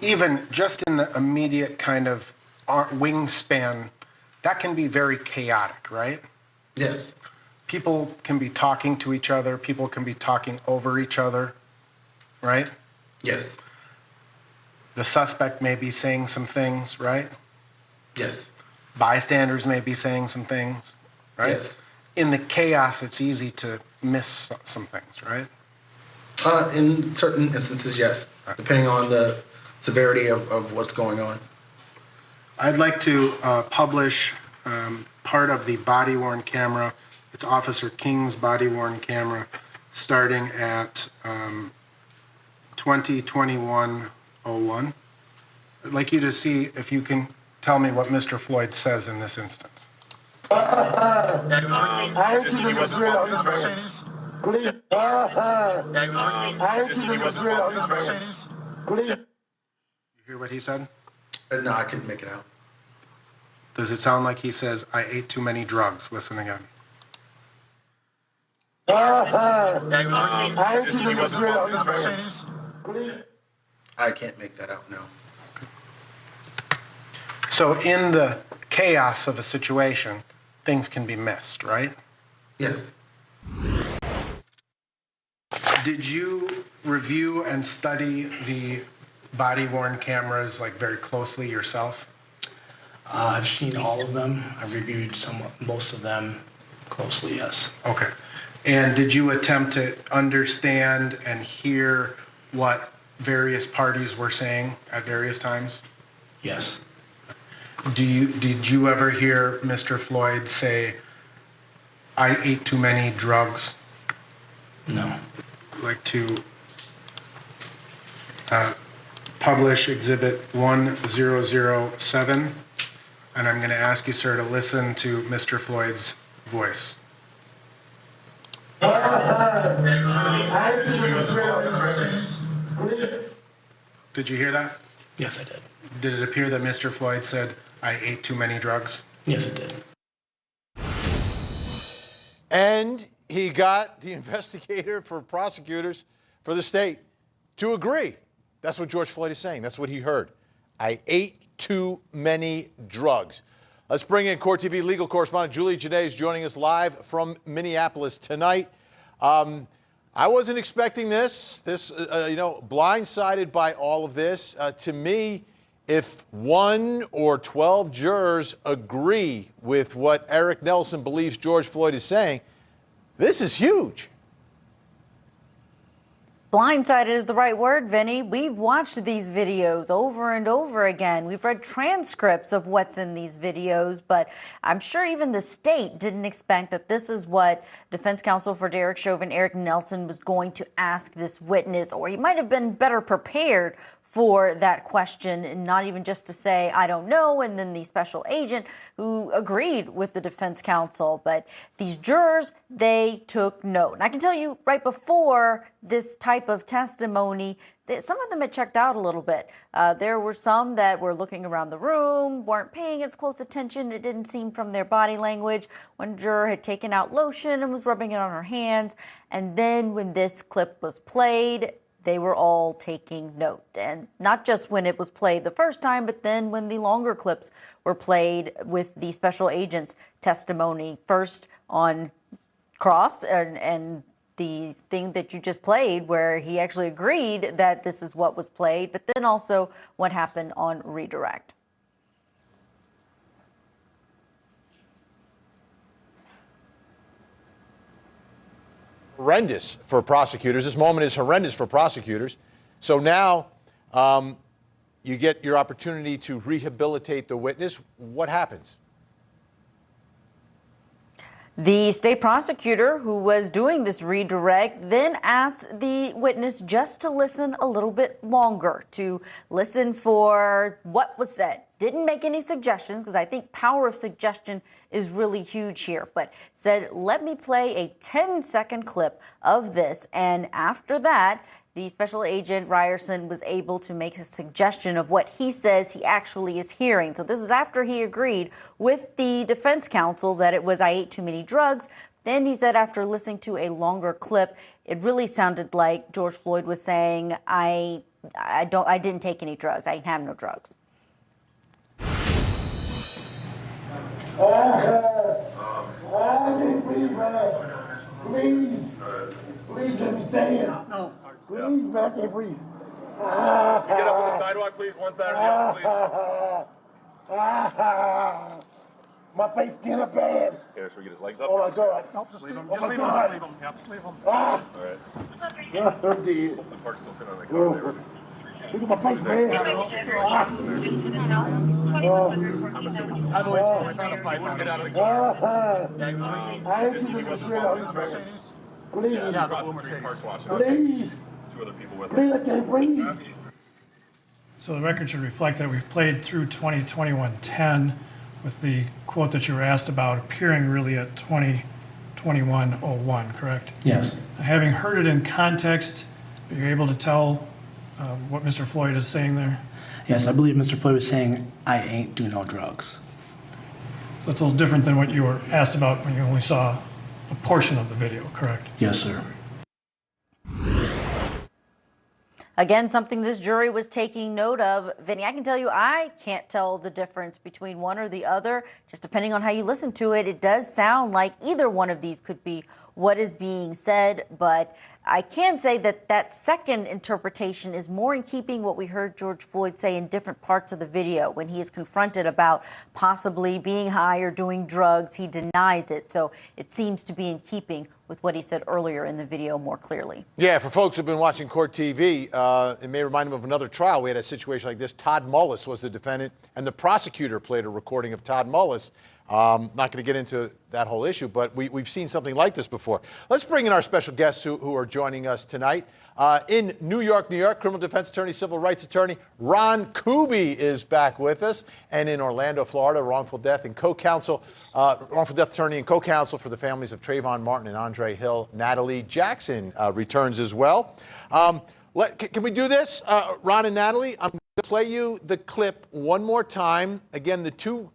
even just in the immediate kind of wingspan, that can be very chaotic, right? Yes. People can be talking to each other. People can be talking over each other, right? Yes. The suspect may be saying some things, right? Yes. Bystanders may be saying some things, right? Yes. In the chaos, it's easy to miss some things, right? In certain instances, yes, depending on the severity of what's going on. I'd like to publish part of the body-worn camera. It's Officer King's body-worn camera starting at 20:21:01. I'd like you to see if you can tell me what Mr. Floyd says in this instance. You hear what he said? No, I couldn't make it out. Does it sound like he says, "I ate too many drugs"? Listen again. I can't make that out, no. So in the chaos of a situation, things can be missed, right? Yes. Did you review and study the body-worn cameras like very closely yourself? I've seen all of them. I've reviewed most of them closely, yes. Okay. And did you attempt to understand and hear what various parties were saying at various times? Yes. Did you ever hear Mr. Floyd say, "I ate too many drugs"? No. I'd like to publish Exhibit 1007, and I'm going to ask you, sir, to listen to Mr. Floyd's voice. Did you hear that? Yes, I did. Did it appear that Mr. Floyd said, "I ate too many drugs"? Yes, it did. And he got the investigator for prosecutors for the state to agree. That's what George Floyd is saying. That's what he heard. I ate too many drugs. Let's bring in Court TV legal correspondent Julie Janae is joining us live from Minneapolis tonight. I wasn't expecting this, blindsided by all of this. To me, if 1 or 12 jurors agree with what Eric Nelson believes George Floyd is saying, this is huge. Blindsided is the right word, Vinny. We've watched these videos over and over again. We've read transcripts of what's in these videos, but I'm sure even the state didn't expect that this is what defense counsel for Derek Chauvin, Eric Nelson, was going to ask this witness, or he might have been better prepared for that question, and not even just to say, "I don't know," and then the special agent who agreed with the defense counsel. But these jurors, they took note. And I can tell you right before this type of testimony, that some of them had checked out a little bit. There were some that were looking around the room, weren't paying as close attention. It didn't seem from their body language. One juror had taken out lotion and was rubbing it on her hands. And then when this clip was played, they were all taking note. And not just when it was played the first time, but then when the longer clips were played with the special agent's testimony, first on cross and the thing that you just played where he actually agreed that this is what was played, but then also what happened on redirect. Horrendous for prosecutors. This moment is horrendous for prosecutors. So now you get your opportunity to rehabilitate the witness. What happens? The state prosecutor who was doing this redirect then asked the witness just to listen a little bit longer, to listen for what was said. Didn't make any suggestions, because I think power of suggestion is really huge here, but said, "Let me play a 10-second clip of this." And after that, the special agent Ryerson was able to make a suggestion of what he says he actually is hearing. So this is after he agreed with the defense counsel that it was, "I ate too many drugs." Then he said after listening to a longer clip, it really sounded like George Floyd was saying, "I I didn't take any drugs. I have no drugs. Please understand. No, please, man, I can't breathe. Get up on the sidewalk, please. One side or the other, please. My face skin up bad. Here, should we get his legs up? Oh my God. Nope, just leave him. Oh Just my leave him. God. Just leave him. Yep, just leave him. All right. I'm dead. The park's still sitting on the car there. Look at my face, man. I'm assuming so. I believe so. I found a pipe. Get out of the car. Yeah, he was reading. I ain't Just doing he this wasn't real. following his Mercedes. directions. Please, Yeah, Yeah, across the the street, Mercedes. park's watching. please, Two other people with please, him. I can't breathe. So the record should reflect that we've played through 2021-10 with the quote that you were asked about appearing really at 2021-01, correct? Yes. Having heard it in context, are you able to tell what Mr. Floyd is saying there? Yes, I believe Mr. Floyd was saying, I ain't do no drugs. So it's a little different than what you were asked about when you only saw a portion of the video, correct? Yes, sir. Again, something this jury was taking note of. Vinny, I can tell you I can't tell the difference between one or the other. Just depending on how you listen to it, it does sound like either one of these could be what is being said. But I can say that that second interpretation is more in keeping what we heard George Floyd say in different parts of the video. When he is confronted about possibly being high or doing drugs, he denies it. So it seems to be in keeping with what he said earlier in the video more clearly. Yeah, for folks who've been watching Court TV, it may remind them of another trial. We had a situation like this. Todd Mullis was the defendant, and the prosecutor played a recording of Todd Mullis. Not going to get into that whole issue, but we've seen something like this before. Let's bring in our special guests who are joining us tonight. In New York, criminal defense attorney, civil rights attorney Ron Kuby is back with us. And in Orlando, Florida, wrongful death attorney and co-counsel for the families of Trayvon Martin and Andre Hill, Natalie Jackson returns as well. Can we do this, Ron and Natalie? I'm going to play you the clip one more time. Again, the two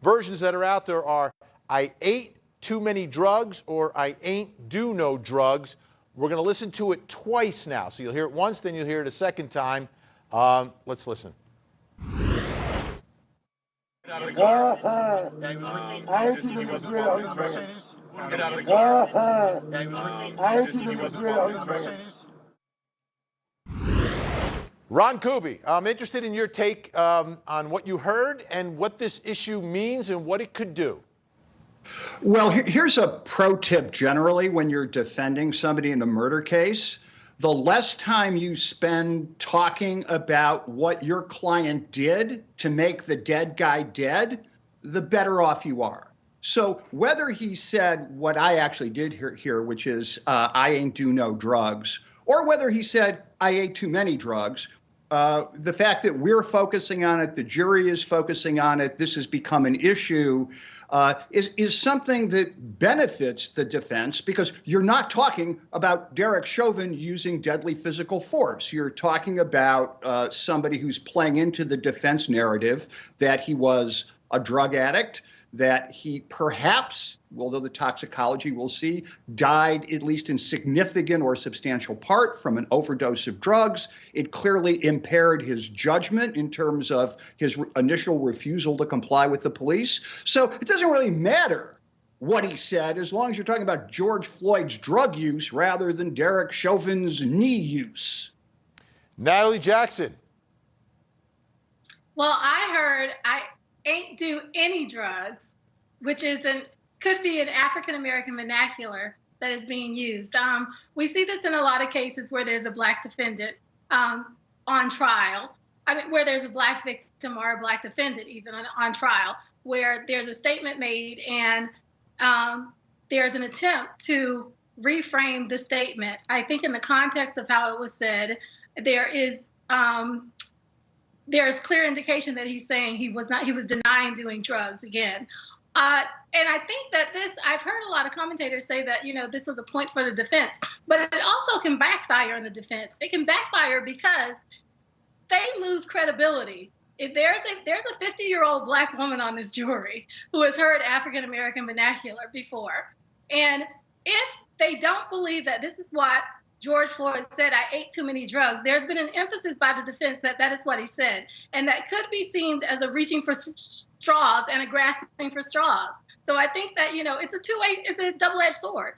versions that are out there are I ate too many drugs or I ain't do no drugs. We're going to listen to it twice now. So you'll hear it once, then you'll hear it a second time. Let's listen. Get out of the car. Yeah, he was reading. I ain't Just doing he this wasn't real. following his directions. Get out of the car. Yeah, he was reading. I ain't Just he doing this wasn't real. following his directions. Ron Kuby, I'm interested in your take on what you heard and what this issue means and what it could do. Well, here's a pro tip generally when you're defending somebody in a murder case. The less time you spend talking about what your client did to make the dead guy dead, the better off you are. So whether he said what I actually did here, which is I ain't do no drugs, or whether he said I ate too many drugs, the fact that we're focusing on it, the jury is focusing on it, this has become an issue, is something that benefits the defense because you're not talking about Derek Chauvin using deadly physical force. You're talking about somebody who's playing into the defense narrative that he was a drug addict, that he perhaps, although the toxicology we'll see, died at least in significant or substantial part from an overdose of drugs. It clearly impaired his judgment in terms of his initial refusal to comply with the police. So it doesn't really matter what he said as long as you're talking about George Floyd's drug use rather than Derek Chauvin's knee use. Natalie Jackson. Well, I heard I ain't do any drugs, which could be an African-American vernacular that is being used. We see this in a lot of cases where there's a Black defendant on trial. Where there's a Black victim or a Black defendant even on trial, where there's a statement made and there's an attempt to reframe the statement. I think in the context of how it was said, there is clear indication that he's saying he was denying doing drugs again. And I think that I've heard a lot of commentators say that, this was a point for the defense, but it also can backfire on the defense. It can backfire because they lose credibility. If there's a 50-year-old Black woman on this jury who has heard African-American vernacular before, and if they don't believe that this is what George Floyd said, "I ate too many drugs." There's been an emphasis by the defense that that is what he said, and that could be seen as a reaching for straws and a grasping for straws. So I think that, it's a double-edged sword.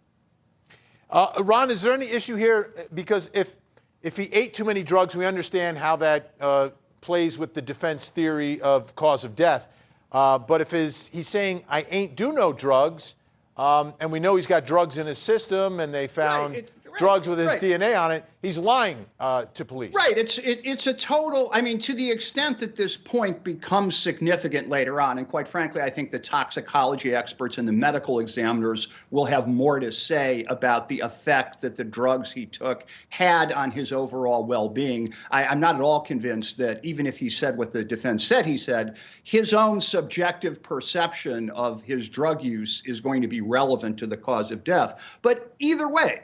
Ron, is there any issue here? Because if he ate too many drugs, we understand how that plays with the defense theory of cause of death. But if he's saying, "I ain't do no drugs," and we know he's got drugs in his system, and they found drugs with his DNA on it, he's lying to police. Right. It's a total. I mean, to the extent that this point becomes significant later on, and quite frankly, I think the toxicology experts and the medical examiners will have more to say about the effect that the drugs he took had on his overall well-being. I'm not at all convinced that even if he said what the defense said he said, his own subjective perception of his drug use is going to be relevant to the cause of death. But either way,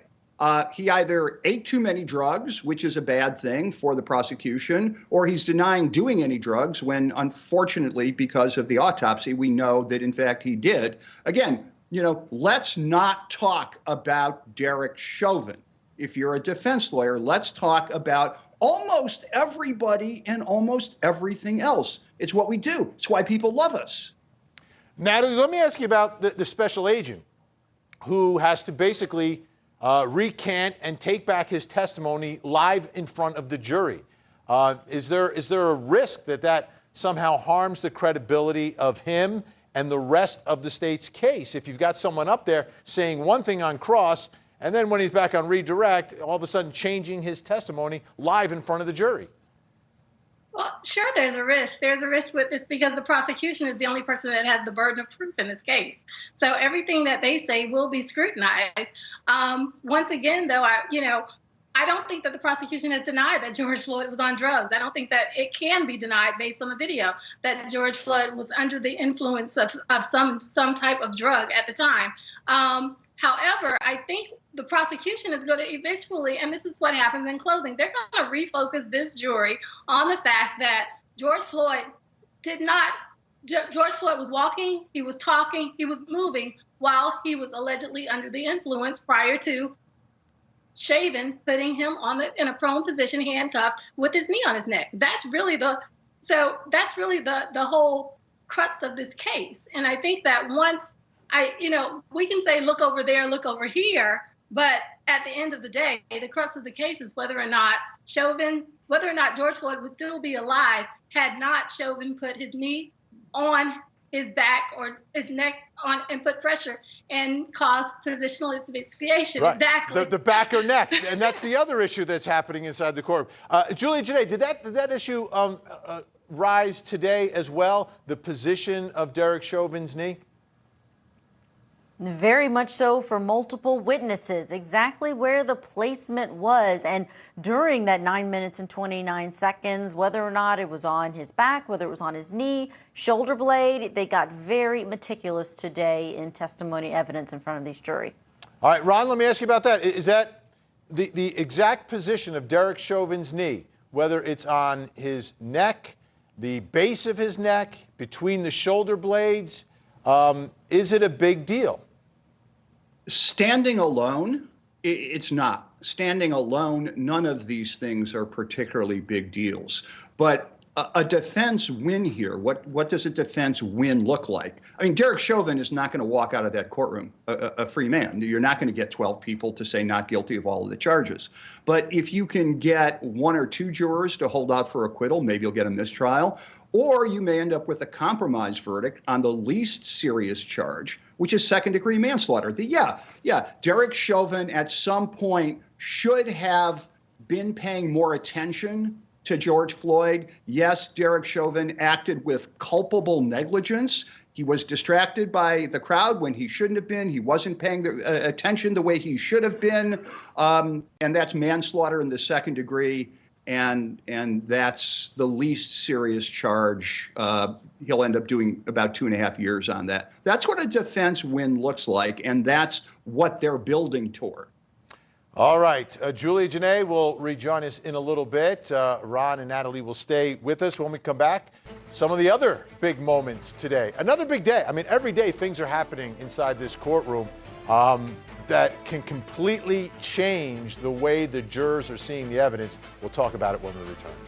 he either ate too many drugs, which is a bad thing for the prosecution, or he's denying doing any drugs when, unfortunately, because of the autopsy, we know that, in fact, he did. Again, let's not talk about Derek Chauvin. If you're a defense lawyer, let's talk about almost everybody and almost everything else. It's what we do. It's why people love us. Natalie, let me ask you about the special agent who has to basically recant and take back his testimony live in front of the jury. Is there a risk that somehow harms the credibility of him and the rest of the state's case if you've got someone up there saying one thing on cross and then when he's back on redirect, all of a sudden changing his testimony live in front of the jury? Well, sure, there's a risk. There's a risk with this because the prosecution is the only person that has the burden of proof in this case. So everything that they say will be scrutinized. Once again, though, I don't think that the prosecution has denied that George Floyd was on drugs. I don't think that it can be denied based on the video that George Floyd was under the influence of some type of drug at the time. However, I think the prosecution is going to eventually, and this is what happens in closing, they're going to refocus this jury on the fact that George Floyd was walking, he was talking, he was moving while he was allegedly under the influence prior to Chauvin putting him in a prone position, handcuffed with his knee on his neck. That's really the whole crux of this case. And I think that once we can say, look over there, look over here, but at the end of the day, the crux of the case is whether or not George Floyd would still be alive had not Chauvin put his knee on his back or his neck on and put pressure and cause positional asphyxiation. Right. Exactly. The back or neck, and that's the other issue that's happening inside the court. Julia Janae, did that issue rise today as well? The position of Derek Chauvin's knee? Very much so for multiple witnesses, exactly where the placement was. And during that 9 minutes and 29 seconds, whether or not it was on his back, whether it was on his knee, shoulder blade, they got very meticulous today in testimony evidence in front of this jury. All right, Ron, let me ask you about that. Is that the exact position of Derek Chauvin's knee, whether it's on his neck, the base of his neck, between the shoulder blades, is it a big deal? Standing alone, it's not. Standing alone, none of these things are particularly big deals. But a defense win here, what does a defense win look like? I mean, Derek Chauvin is not going to walk out of that courtroom a free man. You're not going to get 12 people to say not guilty of all of the charges. But if you can get one or two jurors to hold out for acquittal, maybe you'll get a mistrial, or you may end up with a compromise verdict on the least serious charge, which is second-degree manslaughter. Derek Chauvin at some point should have been paying more attention to George Floyd. Yes, Derek Chauvin acted with culpable negligence. He was distracted by the crowd when he shouldn't have been. He wasn't paying attention the way he should have been. And that's manslaughter in the second degree. And that's the least serious charge. He'll end up doing about 2.5 years on that. That's what a defense win looks like, and that's what they're building toward. All right, Julia Janae will rejoin us in a little bit. Ron and Natalie will stay with us when we come back. Some of the other big moments today. Another big day. I mean, every day things are happening inside this courtroom. that can completely change the way the jurors are seeing the evidence. We'll talk about it when we return.